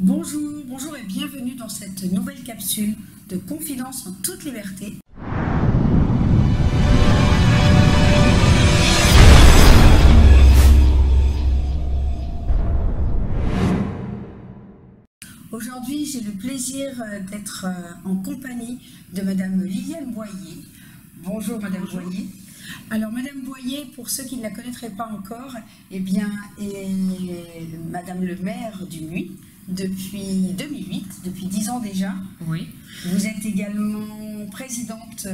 Bonjour, bonjour et bienvenue dans cette nouvelle capsule de Confidence en toute liberté. Aujourd'hui, j'ai le plaisir d'être en compagnie de Madame Liliane Boyer. Bonjour Madame Boyer. Alors Madame Boyer, pour ceux qui ne la connaîtraient pas encore, eh bien, est Madame le maire du Muy depuis 2008, depuis 10 ans déjà. Oui. Vous êtes également présidente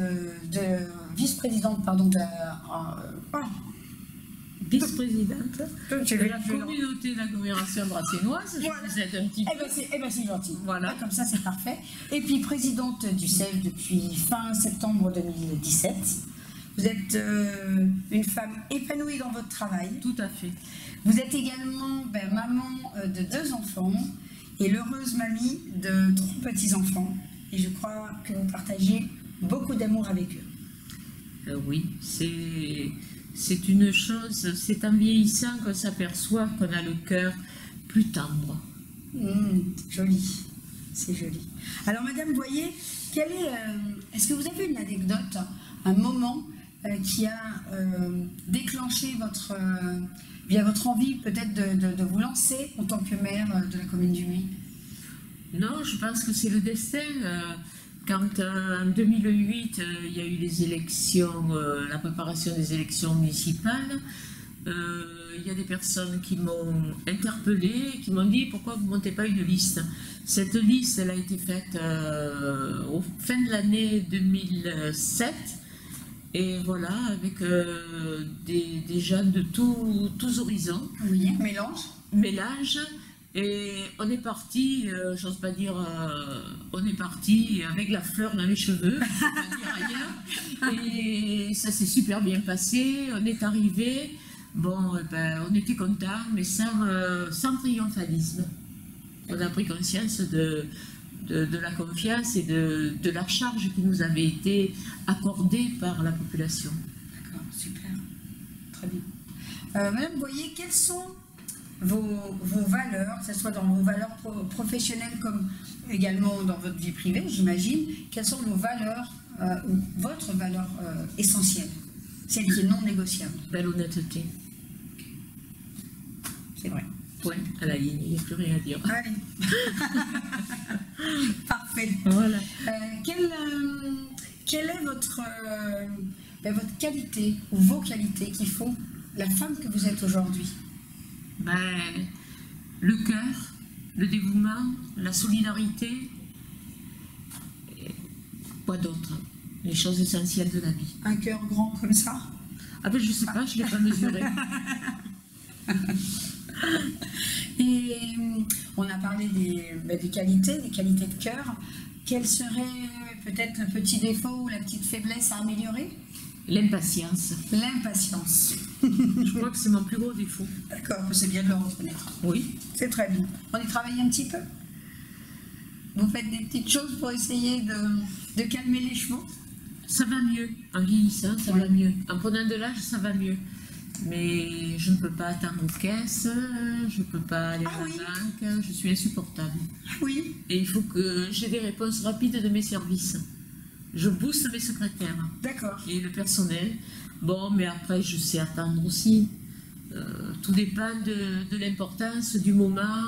vice-présidente, Vice-présidente de de la communauté d'agglomération brassénoise. Voilà. Vous êtes un petit peu. Eh ben c'est gentil. Voilà. Comme ça, c'est parfait. Et puis présidente du CEF depuis fin septembre 2017. Vous êtes une femme épanouie dans votre travail. Tout à fait. Vous êtes également maman de 2 enfants et l'heureuse mamie de 3 petits-enfants. Et je crois que vous partagez beaucoup d'amour avec eux. Oui, c'est une chose, c'est en vieillissant qu'on s'aperçoit qu'on a le cœur plus tendre. Joli, c'est joli. Alors Madame Boyer, est-ce que vous avez une anecdote, un moment qui a déclenché votre envie peut-être de vous lancer en tant que maire de la commune du Muy? Non, je pense que c'est le destin. Quand en 2008, il y a eu les élections, la préparation des élections municipales, il y a des personnes qui m'ont interpellée, qui m'ont dit pourquoi vous ne montez pas une liste. Cette liste, elle a été faite au fin de l'année 2007. Et voilà, avec des jeunes de tous horizons. Oui, Mélange. Et on est parti, j'ose pas dire, on est parti avec la fleur dans les cheveux, on va dire ailleurs. Et ça s'est super bien passé, on est arrivé, bon, on était contents, mais sans triomphalisme. On a pris conscience de la confiance et de la charge qui nous avait été accordée par la population. D'accord, super, très bien. Madame Boyer, quelles sont vos valeurs, que ce soit dans vos valeurs professionnelles comme également dans votre vie privée, j'imagine, quelles sont vos valeurs, ou votre valeur essentielle, celle qui est non négociable? L'honnêteté. C'est vrai. Point à la ligne, il n'y a plus rien à dire. Allez. Parfait. Voilà. Quelle est votre qualité ou vos qualités qui font la femme que vous êtes aujourd'hui? Le cœur, le dévouement, la solidarité, et quoi d'autre? Les choses essentielles de la vie. Un cœur grand comme ça? Ah ben je sais pas, je ne l'ai pas mesuré. Et on a parlé des qualités de cœur. Quel serait peut-être le petit défaut ou la petite faiblesse à améliorer? L'impatience. L'impatience. Je crois que c'est mon plus gros défaut. D'accord, c'est bien de le reconnaître. Oui. C'est très bien. On y travaille un petit peu? Vous faites des petites choses pour essayer de calmer les chevaux? Ça va mieux. En vieillissant, ça va mieux. En prenant de l'âge, ça va mieux. Mais je ne peux pas attendre aux caisses, je ne peux pas aller à la banque, je suis insupportable. Oui. Et il faut que j'ai des réponses rapides de mes services. Je booste mes secrétaires. D'accord. Et le personnel. Bon, mais après, je sais attendre aussi. Tout dépend de l'importance du moment.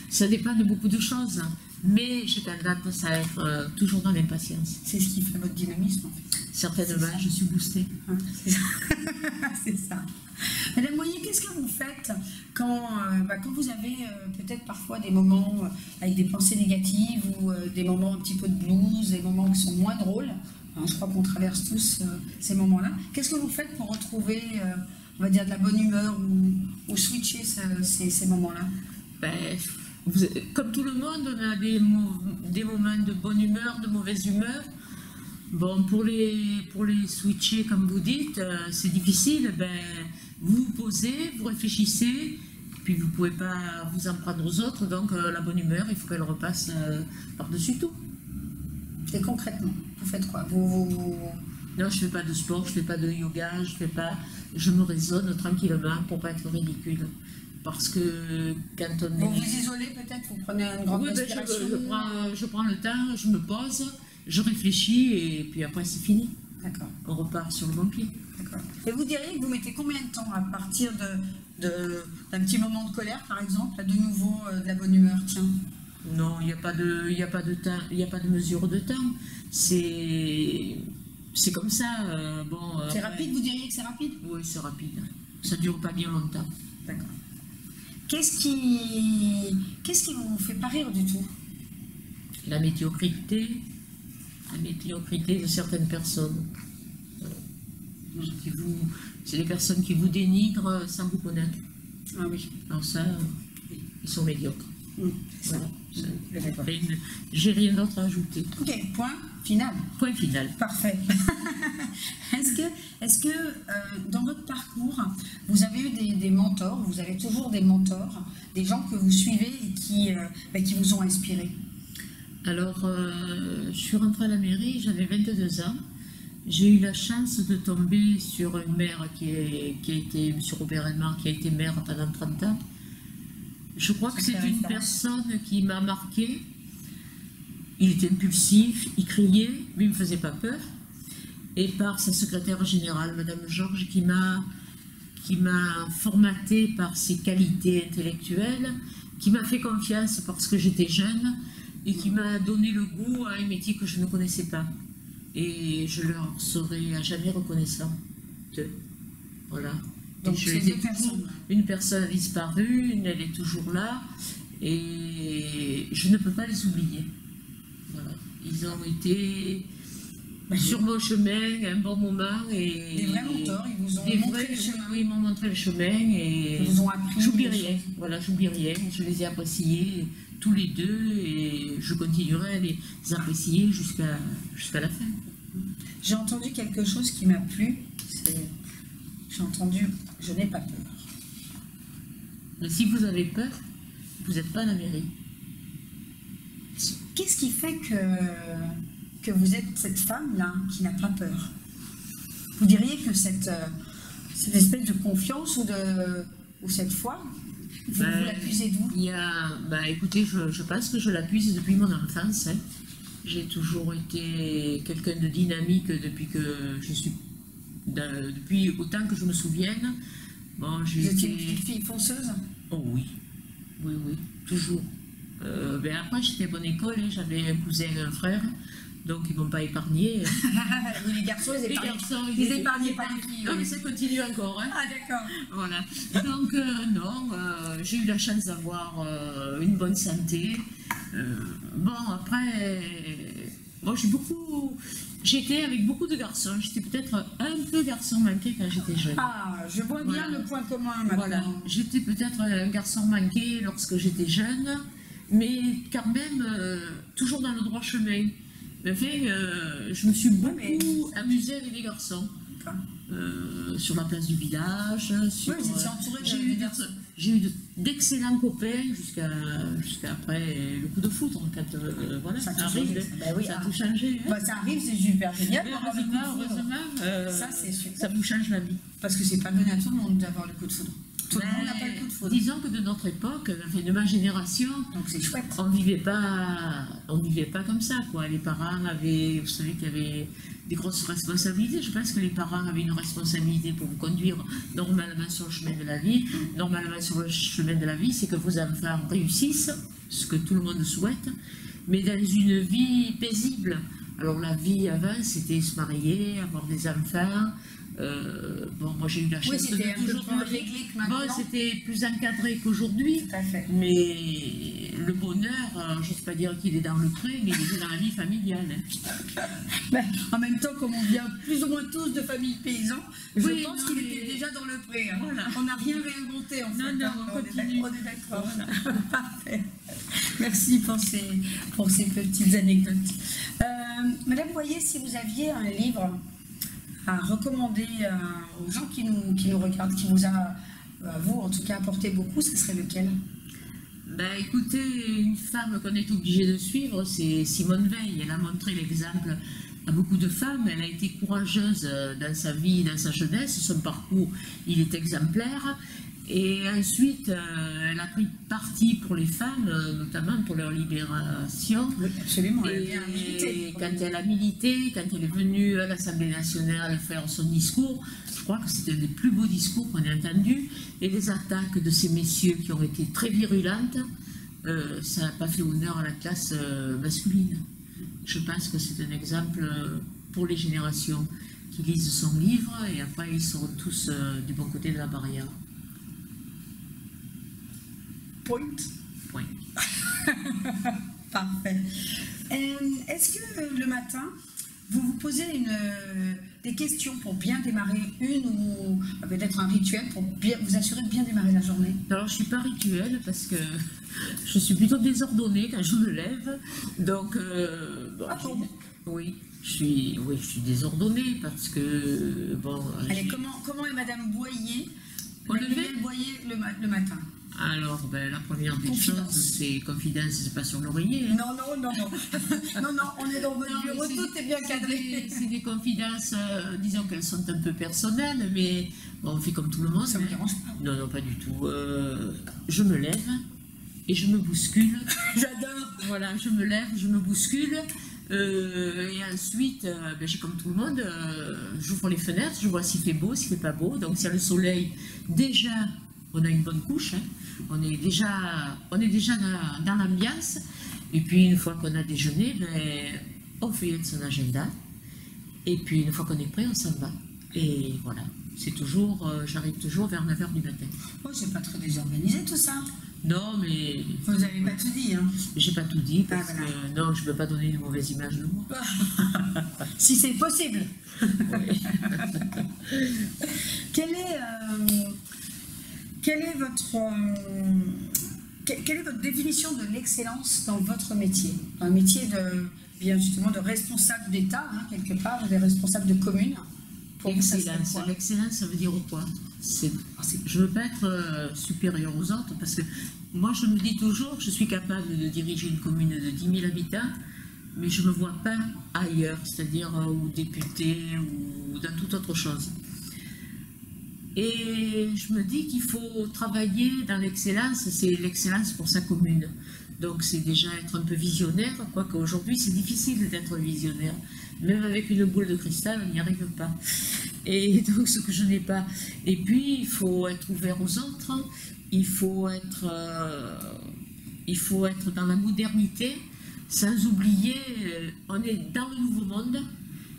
Ça dépend de beaucoup de choses. Mais j'ai tendance à être toujours dans l'impatience. C'est ce qui fait votre dynamisme, en fait. Certainement, je suis boostée. C'est ça. Madame Boyer, qu'est-ce que vous faites quand vous avez peut-être parfois des moments avec des pensées négatives ou des moments un petit peu de blues, des moments qui sont moins drôles? Je crois qu'on traverse tous ces moments-là. Qu'est-ce que vous faites pour retrouver, on va dire, de la bonne humeur ou switcher ces moments-là? Comme tout le monde, on a des moments de bonne humeur, de mauvaise humeur. Bon, pour les switcher, comme vous dites, c'est difficile. Vous vous posez, vous réfléchissez, puis vous ne pouvez pas vous en prendre aux autres, donc la bonne humeur, il faut qu'elle repasse par-dessus tout. Et concrètement, vous faites quoi? Non, je ne fais pas de sport, je ne fais pas de yoga, je me raisonne tranquillement pour ne pas être ridicule. parce que quand on est... Vous vous isolez peut-être, vous prenez une grande respiration. Je prends le temps, je me pose, je réfléchis et puis après c'est fini. D'accord. On repart sur le bon pied. D'accord. Et vous diriez que vous mettez combien de temps à partir d'un petit moment de colère, par exemple, à de nouveau de la bonne humeur, tiens? Non, il n'y a pas de temps, il n'y a pas de mesure de temps. C'est comme ça. C'est rapide, vous diriez que c'est rapide? Oui, c'est rapide. Ça ne dure pas bien longtemps. D'accord. Qu'est-ce qui vous fait pas rire du tout? La médiocrité de certaines personnes. C'est des personnes qui vous dénigrent sans vous connaître. Ah oui. Alors ça, ils sont médiocres. Voilà. J'ai rien d'autre à ajouter. Ok, point final. Point final. Parfait. Est-ce que dans votre parcours, vous avez eu des mentors, vous avez toujours des mentors, des gens que vous suivez et qui vous ont inspiré? Alors, je suis rentrée à la mairie, j'avais 22 ans. J'ai eu la chance de tomber sur une maire qui a été, M. Robert Aymar, qui a été maire pendant 30 ans. Je crois que c'est une personne qui m'a marqué. Il était impulsif, il criait, mais il ne me faisait pas peur. Et par sa secrétaire générale, Madame Georges, qui m'a formaté par ses qualités intellectuelles, qui m'a fait confiance parce que j'étais jeune et qui m'a donné le goût à un métier que je ne connaissais pas. Et je leur serai à jamais reconnaissant. Voilà. Donc une personne a disparu, elle est toujours là, et je ne peux pas les oublier. Voilà. Ils ont été sur mon chemin un bon moment. Et des vrais mentors, ils vous ont montré le chemin. Oui, ils m'ont montré le chemin et ils vous ont appris. J'oublie rien. Voilà, j'oublie rien. Je les ai appréciés tous les deux et je continuerai à les apprécier jusqu'à la fin. J'ai entendu quelque chose qui m'a plu. J'ai entendu « je n'ai pas peur ». Mais si vous avez peur, vous n'êtes pas à la mairie. Qu'est-ce qui fait que vous êtes cette femme-là qui n'a pas peur? Vous diriez que cette espèce de confiance ou cette foi, vous la puisez d'où? Écoutez, je pense que je la puise depuis mon enfance. Hein. J'ai toujours été quelqu'un de dynamique depuis que je suis... Depuis autant que je me souvienne. Bon, vous étiez une petite fille fonceuse? Oh oui, oui, toujours. Après, j'étais bonne école, hein, j'avais un cousin et un frère, donc ils ne m'ont pas épargné. Oui, les garçons, ils épargnaient pas les filles. Non, mais ça continue encore. Hein. Ah, d'accord. Voilà. Donc, j'ai eu la chance d'avoir une bonne santé. Après, moi, j'étais avec beaucoup de garçons. J'étais peut-être un peu garçon manqué quand j'étais jeune. Ah, je vois bien le point commun maintenant. Voilà. J'étais peut-être un garçon manqué lorsque j'étais jeune, mais quand même toujours dans le droit chemin. Enfin, je me suis beaucoup amusée avec les garçons. Sur la place du village. Oui, vous étiez entourée de garçons. J'ai eu d'excellents copains jusqu'à après le coup de foudre. Quand ça arrive, ça a tout changé. Hein. Ça arrive, c'est super génial. Heureusement, ça, c'est super. Ça vous change la vie. Parce que c'est pas donné à tout le monde d'avoir le coup de foudre. Tout le monde n'a pas le coup de foudre. Disons que de notre époque, de ma génération, donc c'est chouette. On vivait pas comme ça, quoi. Les parents avaient, vous savez qu'il y avait des grosses responsabilités. Je pense que les parents avaient une responsabilité pour vous conduire normalement sur le chemin de la vie. Normalement sur le chemin de la vie, c'est que vos enfants réussissent, ce que tout le monde souhaite, mais dans une vie paisible. Alors la vie avant, c'était se marier, avoir des enfants. Moi j'ai eu la chance de toujours réglé que maintenant. Bon, c'était plus encadré qu'aujourd'hui, mais le bonheur, je ne sais pas dire qu'il est dans le pré, mais il est dans la vie familiale. En même temps, comme on vient plus ou moins tous de familles paysans, je pense qu'il était déjà dans le pré. Hein. Voilà. On n'a rien réinventé en fait. Non, on continue. On est d'accord. Voilà. Parfait. Merci pour ces petites anecdotes. Madame, voyez, si vous aviez un livre à recommander aux gens qui nous regardent, qui vous a, vous en tout cas, apporté beaucoup, ce serait lequel? Écoutez, une femme qu'on est obligé de suivre, c'est Simone Veil. Elle a montré l'exemple à beaucoup de femmes. Elle a été courageuse dans sa vie, dans sa jeunesse. Son parcours, il est exemplaire. Et ensuite, elle a pris parti pour les femmes, notamment pour leur libération. Oui, absolument. Elle a Et bien milité. quand elle a milité, quand elle est venue à l'Assemblée nationale faire son discours, je crois que c'était un des plus beaux discours qu'on ait entendus. Et les attaques de ces messieurs qui ont été très virulentes, ça n'a pas fait honneur à la classe masculine. Je pense que c'est un exemple pour les générations qui lisent son livre, et après ils seront tous du bon côté de la barrière. Point. Point. Parfait. Est-ce que le matin, vous vous posez des questions pour bien démarrer ou peut-être un rituel pour bien, vous assurer de bien démarrer la journée? Alors je ne suis pas rituelle parce que je suis plutôt désordonnée quand je me lève. Donc, oui, je suis désordonnée parce que, bon... Allez, comment est Madame Boyer, Au lever le matin? Alors, la première des choses, c'est confidence, c'est pas sur l'oreiller. Hein. Non. Non, on est dans votre bureau, tout est bien cadré. C'est des confidences, disons qu'elles sont un peu personnelles, mais bon, on fait comme tout le monde. Ça ne me dérange pas. Non, pas du tout. Je me lève et je me bouscule. J'adore. Voilà, je me lève, je me bouscule. Et ensuite, j'ai comme tout le monde, j'ouvre les fenêtres, je vois s'il fait beau, s'il fait pas beau. Donc, s'il y a le soleil, déjà, on a une bonne couche. Hein. On est déjà dans l'ambiance. Et puis, une fois qu'on a déjeuné, on feuillette son agenda. Et puis, une fois qu'on est prêt, on s'en va. Et voilà, c'est toujours, j'arrive toujours vers 9 h du matin. Oh, c'est pas trop désorganisé tout ça. Non, mais... Vous n'avez pas tout dit, hein? J'ai pas tout dit parce voilà. que non, je ne veux pas donner une mauvaise image de moi. Si c'est possible. Oui. Quelle est votre définition de l'excellence dans votre métier? Un métier bien justement de responsable d'État, hein, quelque part, ou des responsables de commune. L'excellence, ça veut dire quoi? Je ne veux pas être supérieur aux autres parce que moi, je me dis toujours, je suis capable de diriger une commune de 10 000 habitants, mais je ne me vois pas ailleurs, c'est-à-dire ou député ou dans toute autre chose. Et je me dis qu'il faut travailler dans l'excellence, c'est l'excellence pour sa commune. Donc c'est déjà être un peu visionnaire, quoique aujourd'hui c'est difficile d'être visionnaire. Même avec une boule de cristal, on n'y arrive pas. Et donc ce que je n'ai pas. Et puis il faut être ouvert aux autres, il faut être dans la modernité, sans oublier, on est dans le nouveau monde,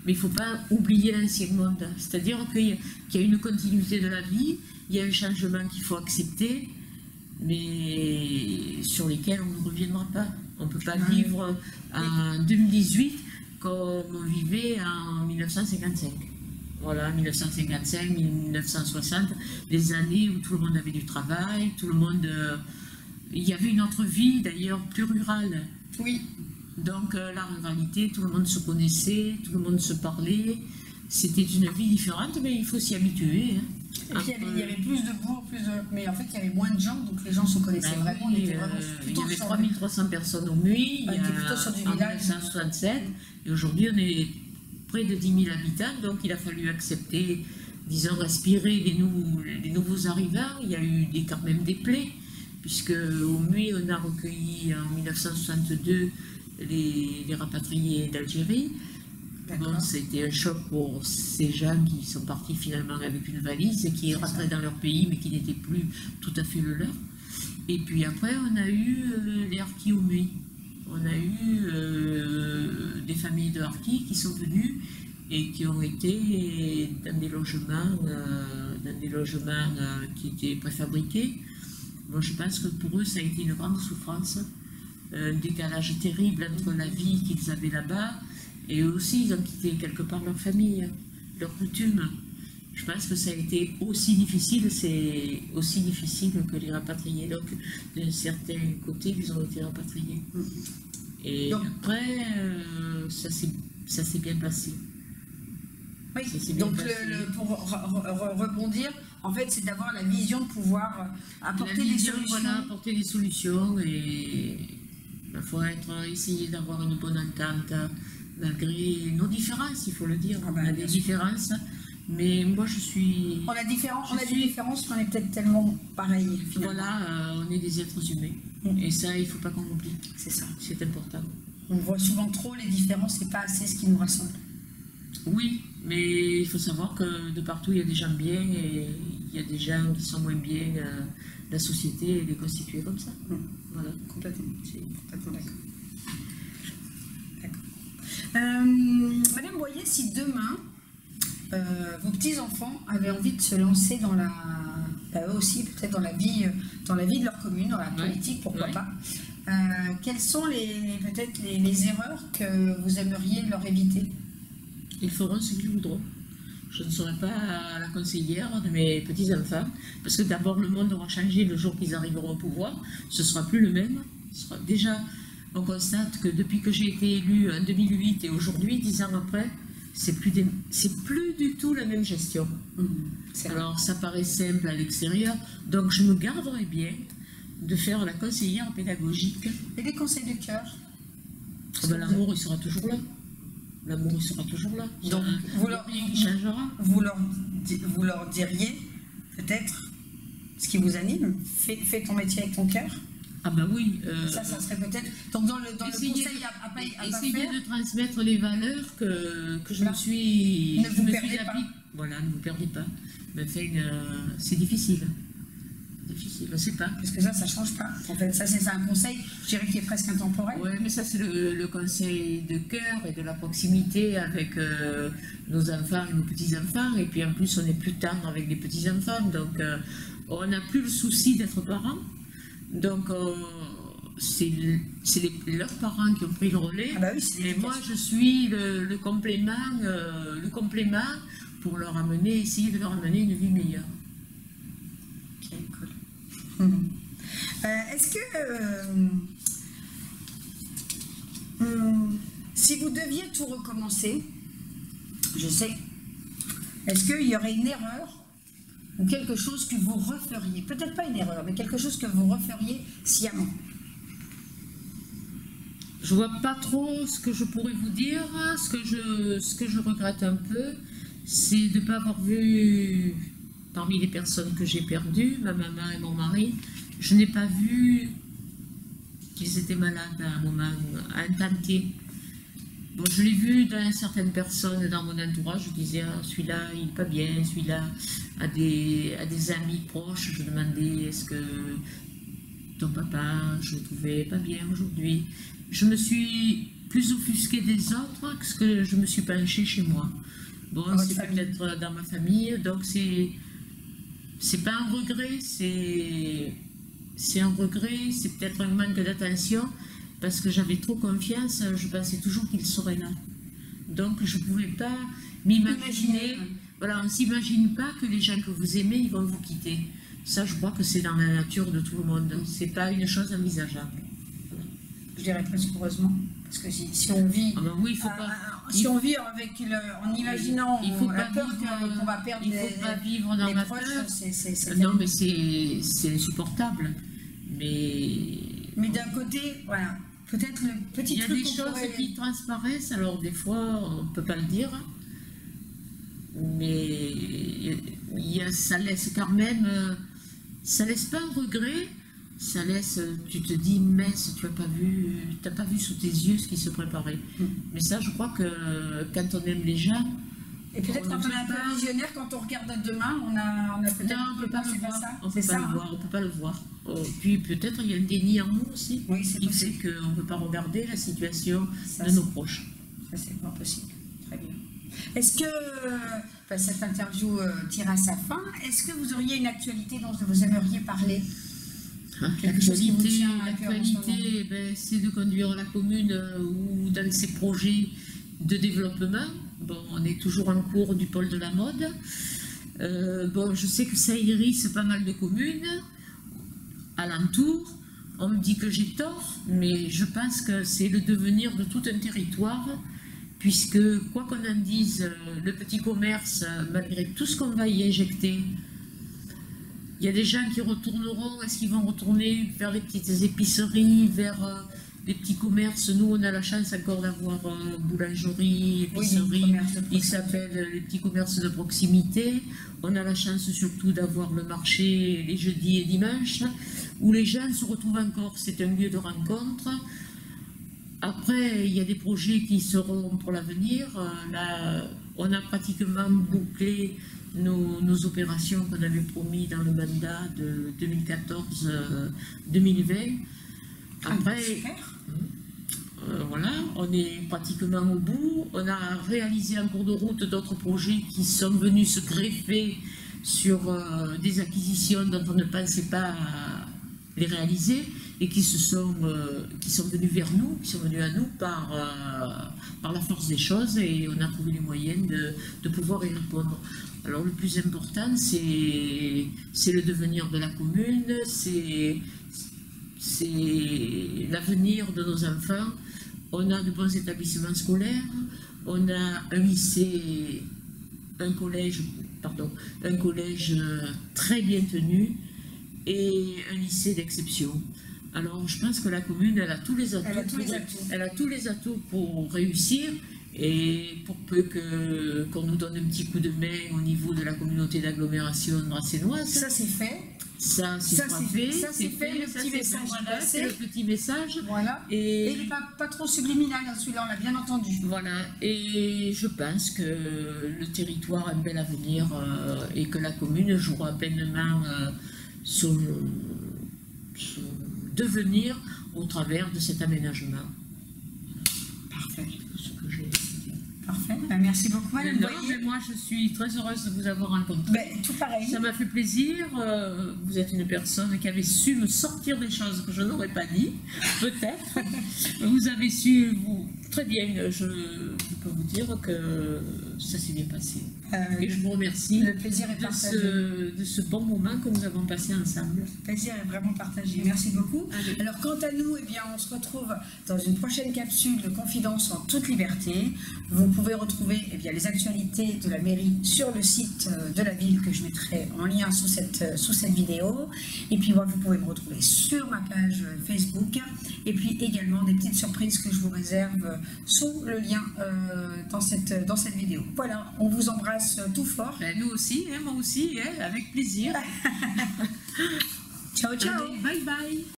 mais il ne faut pas oublier l'ancien monde. C'est-à-dire qu'il y a une continuité de la vie, il y a un changement qu'il faut accepter, mais sur lesquels on ne reviendra pas. On ne peut pas vivre en 2018 comme on vivait en 1955. Voilà, 1955, 1960, les années où tout le monde avait du travail, tout le monde... il y avait une autre vie, d'ailleurs, plus rurale. Oui. Donc la ruralité, tout le monde se connaissait, tout le monde se parlait. C'était une vie différente, mais il faut s'y habituer. Hein. Et puis il y avait plus de bourgs, mais en fait il y avait moins de gens, donc les gens se connaissaient vraiment. Oui, il y avait 3300 personnes au MUI, en 1967, et aujourd'hui on est près de 10 000 habitants, donc il a fallu accepter, disons, respirer les nouveaux arrivants. Il y a eu quand même des plaies, puisque au MUI on a recueilli en 1962 les rapatriés d'Algérie. Bon, c'était un choc pour ces gens qui sont partis finalement avec une valise et qui rentraient dans leur pays mais qui n'était plus tout à fait le leur. Et puis après, on a eu les harkis au MUI. On a eu des familles de harkis qui sont venues et qui ont été dans des logements qui étaient préfabriqués. Bon, je pense que pour eux, ça a été une grande souffrance, un décalage terrible entre la vie qu'ils avaient là-bas. Et eux aussi, ils ont quitté quelque part leur famille, leurs coutumes. Je pense que ça a été aussi difficile, c'est aussi difficile que les rapatriés. Donc, d'un certain côté, ils ont été rapatriés. Et donc, après, ça s'est bien passé. Oui, donc pour rebondir, en fait, c'est d'avoir la vision de pouvoir apporter des solutions. Voilà, apporter des solutions et il faut essayer d'avoir une bonne entente. Malgré nos différences, il faut le dire, on a des différences, Mais moi, je suis... On a des différences, mais on est peut-être tellement pareils, finalement. Voilà, on est des êtres humains. Et ça, il ne faut pas qu'on l'oublie. C'est ça. C'est important. On voit souvent trop les différences, c'est pas assez ce qui nous rassemble. Oui, mais il faut savoir que de partout, il y a des gens bien et il y a des gens qui sont moins bien. La société, elle est constituée comme ça. Voilà. Complètement. Je suis complètement d'accord. Madame Boyer, si demain, vos petits-enfants avaient envie de se lancer dans la... eux aussi, peut-être dans la vie de leur commune, dans la politique, pourquoi pas. Quelles sont peut-être les erreurs que vous aimeriez leur éviter? Ils feront ce qu'ils voudront. Je ne serai pas la conseillère de mes petits-enfants, parce que d'abord le monde aura changé le jour qu'ils arriveront au pouvoir. Ce ne sera plus le même. Déjà, on constate que depuis que j'ai été élue en 2008 et aujourd'hui, 10 ans après, c'est plus du tout la même gestion. Alors ça paraît simple à l'extérieur, donc je me garderai bien de faire la conseillère pédagogique. Et les conseils de cœur? L'amour, il sera toujours là. L'amour, il sera toujours là. Donc, vous leur diriez peut-être ce qui vous anime. Fais ton métier avec ton cœur. Ah ben oui. Ça serait peut-être... Donc dans le conseil à pas essayez faire... de transmettre les valeurs que je me suis... Ne vous perdez pas. Voilà, ne vous perdez pas. Mais enfin, c'est difficile. Difficile, je ne sais pas. Parce que ça ne change pas. En fait, ça, c'est un conseil, je dirais, qui est presque intemporel. Oui, mais ça, c'est le conseil de cœur et de la proximité avec nos enfants et nos petits-enfants. Et puis, en plus, on est plus tendre avec les petits-enfants. Donc, on n'a plus le souci d'être parents. Donc, c'est leurs parents qui ont pris le relais. Ah bah oui, et moi, je suis le complément pour leur amener, essayer de leur amener une vie meilleure. Est-ce que si vous deviez tout recommencer, je sais, est-ce qu'il y aurait une erreur ou quelque chose que vous referiez? Peut-être pas une erreur, mais quelque chose que vous referiez sciemment? Je vois pas trop ce que je pourrais vous dire. Ce que je regrette un peu, c'est de ne pas avoir vu, parmi les personnes que j'ai perdues, ma maman et mon mari, je n'ai pas vu qu'ils étaient malades à un moment, à un temps T. Bon, je l'ai vu dans certaines personnes dans mon entourage, je disais, ah, celui-là, il n'est pas bien, celui-là, à des amis proches, je demandais, est-ce que ton papa, je le trouvais pas bien aujourd'hui. Je me suis plus offusquée des autres que ce que je me suis penchée chez moi. Bon, c'est peut-être dans ma famille, donc c'est pas un regret, c'est un regret, c'est peut-être un manque d'attention, parce que j'avais trop confiance, je pensais toujours qu'il serait là. Donc je ne pouvais pas m'imaginer, voilà, on ne s'imagine pas que les gens que vous aimez, ils vont vous quitter. Ça, je crois que c'est dans la nature de tout le monde, c'est pas une chose envisageable. Je dirais presque heureusement, parce que si on vit... Ah ben oui, il faut pas... Si on vit avec en imaginant la peur qu'on va perdre il ne faut pas vivre dans la peur. Non, mais c'est insupportable. Mais d'un côté, voilà, peut-être le petit truc... Il y a des choses qui transparaissent, alors des fois, on ne peut pas le dire. Mais ça laisse quand même... Ça laisse pas un regret. Ça laisse, tu te dis, mince, tu n'as pas vu sous tes yeux ce qui se préparait. Mais ça, je crois que quand on aime les gens... Et peut-être quand on est un peu visionnaire, quand on regarde demain, on a peut-être... Non, on ne peut pas le voir. On ne peut pas le voir. Puis peut-être il y a un déni en nous aussi, qui fait qu'on ne peut pas regarder la situation de nos proches. Ça, c'est pas possible. Très bien. Est-ce que cette interview tire à sa fin? Est-ce que vous auriez une actualité dont vous aimeriez parler? L'actualité, c'est de conduire la commune ou dans ses projets de développement. Bon, on est toujours en cours du pôle de la mode. Bon, je sais que ça hérisse pas mal de communes alentour. On me dit que j'ai tort, mais je pense que c'est le devenir de tout un territoire, puisque, quoi qu'on en dise, le petit commerce, malgré tout ce qu'on va y injecter, il y a des gens qui retourneront. Est-ce qu'ils vont retourner vers les petites épiceries, vers les petits commerces. Nous, on a la chance encore d'avoir boulangerie, épicerie. Ils s'appellent les petits commerces de proximité. On a la chance surtout d'avoir le marché les jeudis et dimanches, où les gens se retrouvent encore. C'est un lieu de rencontre. Après, il y a des projets qui seront pour l'avenir. Là, on a pratiquement bouclé nos opérations qu'on avait promis dans le mandat de 2014-2020. Après, voilà, on est pratiquement au bout. On a réalisé en cours de route d'autres projets qui sont venus se greffer sur des acquisitions dont on ne pensait pas les réaliser et qui sont venus vers nous, qui sont venus à nous par la force des choses, et on a trouvé les moyens de pouvoir y répondre. Alors le plus important, c'est le devenir de la commune, c'est l'avenir de nos enfants. On a de bons établissements scolaires, on a un lycée, un collège très bien tenu et un lycée d'exception. Alors je pense que la commune, elle a tous les atouts pour réussir, et pour peu qu'on nous donne un petit coup de main au niveau de la communauté d'agglomération dracénoise. Ça c'est fait. Ça c'est fait, le petit message. Voilà, c'est le petit message. Voilà. Et il n'est pas trop subliminal, celui-là, on l'a bien entendu. Voilà. Et je pense que le territoire a un bel avenir et que la commune jouera pleinement son devenir au travers de cet aménagement. Parfait. Ce que j'ai dit. Parfait. Ben, merci beaucoup, Madame Boyer. Moi, je suis très heureuse de vous avoir rencontré. Ben, tout pareil. Ça m'a fait plaisir. Vous êtes une personne qui avait su me sortir des choses que je n'aurais pas dit, peut-être. Vous avez su, très bien, je peux vous dire que ça s'est bien passé. Et je vous remercie. Le plaisir est partagé. De ce bon moment que nous avons passé ensemble. Le plaisir est vraiment partagé. Merci beaucoup. Allez. Alors, quant à nous, eh bien, on se retrouve dans une prochaine capsule de Confidence en toute liberté. Vous pouvez retrouver les actualités de la mairie sur le site de la ville que je mettrai en lien sous cette vidéo. Et puis, vous pouvez me retrouver sur ma page Facebook. Et puis également des petites surprises que je vous réserve sous le lien dans cette vidéo. Voilà, on vous embrasse tout fort. Ben, nous aussi, moi aussi, avec plaisir. Ciao, ciao. Allez, bye bye.